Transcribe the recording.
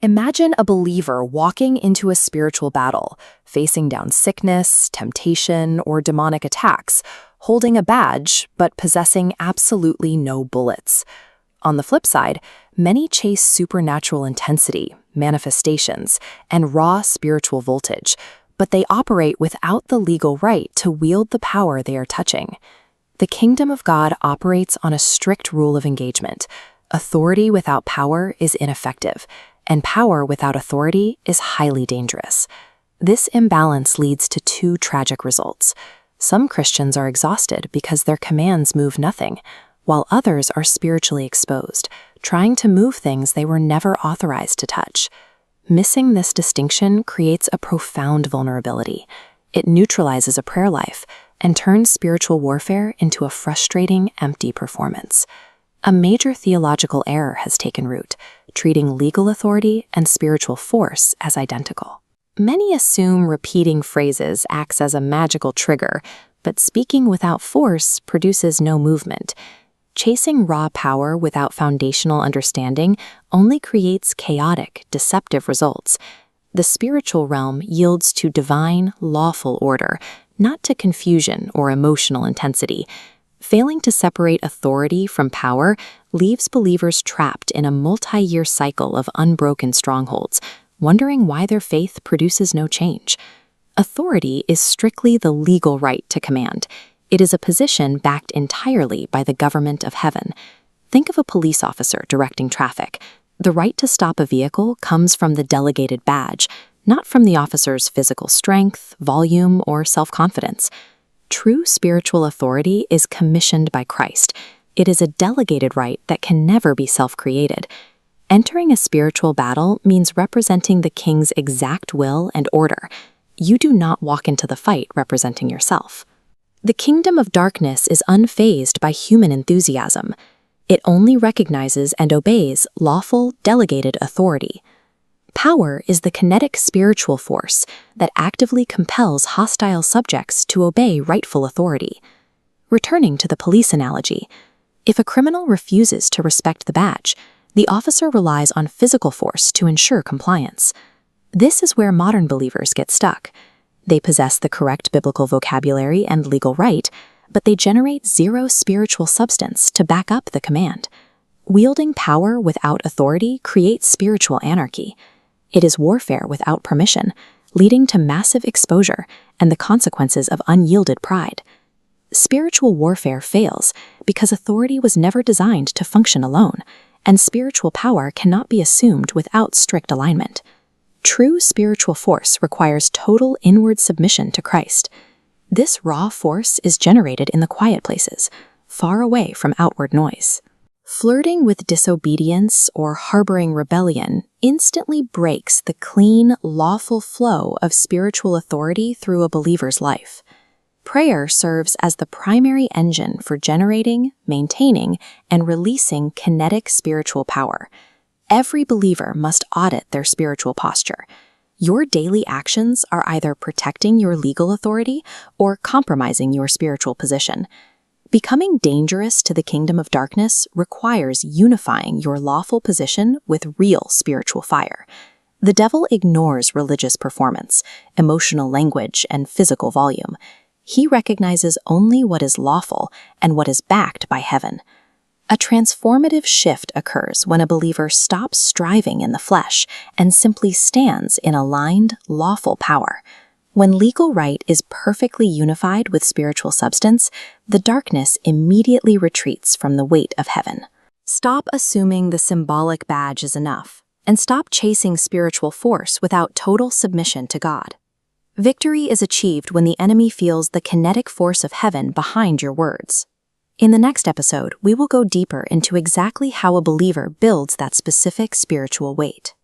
Imagine a believer walking into a spiritual battle, facing down sickness, temptation, or demonic attacks, holding a badge but possessing absolutely no bullets. On the flip side, many chase supernatural intensity, manifestations, and raw spiritual voltage, but they operate without the legal right to wield the power they are touching. The kingdom of God operates on a strict rule of engagement. Authority without power is ineffective, and power without authority is highly dangerous. This imbalance leads to two tragic results. Some Christians are exhausted because their commands move nothing, while others are spiritually exposed, trying to move things they were never authorized to touch. Missing this distinction creates a profound vulnerability. It neutralizes a prayer life and turns spiritual warfare into a frustrating, empty performance. A major theological error has taken root, treating legal authority and spiritual force as identical. Many assume repeating phrases acts as a magical trigger, but speaking without force produces no movement. Chasing raw power without foundational understanding only creates chaotic, deceptive results. The spiritual realm yields to divine, lawful order, not to confusion or emotional intensity. Failing to separate authority from power leaves believers trapped in a multi-year cycle of unbroken strongholds, wondering why their faith produces no change. Authority is strictly the legal right to command. It is a position backed entirely by the government of heaven. Think of a police officer directing traffic. The right to stop a vehicle comes from the delegated badge, not from the officer's physical strength, volume, or self-confidence. True spiritual authority is commissioned by Christ. It is a delegated right that can never be self-created. Entering a spiritual battle means representing the king's exact will and order. You do not walk into the fight representing yourself. The kingdom of darkness is unfazed by human enthusiasm. It only recognizes and obeys lawful, delegated authority. Power is the kinetic spiritual force that actively compels hostile subjects to obey rightful authority. Returning to the police analogy, if a criminal refuses to respect the badge, the officer relies on physical force to ensure compliance. This is where modern believers get stuck. They possess the correct biblical vocabulary and legal right, but they generate zero spiritual substance to back up the command. Wielding power without authority creates spiritual anarchy. It is warfare without permission, leading to massive exposure and the consequences of unyielded pride. Spiritual warfare fails because authority was never designed to function alone, and spiritual power cannot be assumed without strict alignment. True spiritual force requires total inward submission to Christ. This raw force is generated in the quiet places, far away from outward noise. Flirting with disobedience or harboring rebellion instantly breaks the clean, lawful flow of spiritual authority through a believer's life. Prayer serves as the primary engine for generating, maintaining, and releasing kinetic spiritual power. Every believer must audit their spiritual posture. Your daily actions are either protecting your legal authority or compromising your spiritual position. Becoming dangerous to the kingdom of darkness requires unifying your lawful position with real spiritual fire. The devil ignores religious performance, emotional language, and physical volume. He recognizes only what is lawful and what is backed by heaven. A transformative shift occurs when a believer stops striving in the flesh and simply stands in aligned, lawful power. When legal right is perfectly unified with spiritual substance, the darkness immediately retreats from the weight of heaven. Stop assuming the symbolic badge is enough, and stop chasing spiritual force without total submission to God. Victory is achieved when the enemy feels the kinetic force of heaven behind your words. In the next episode, we will go deeper into exactly how a believer builds that specific spiritual weight.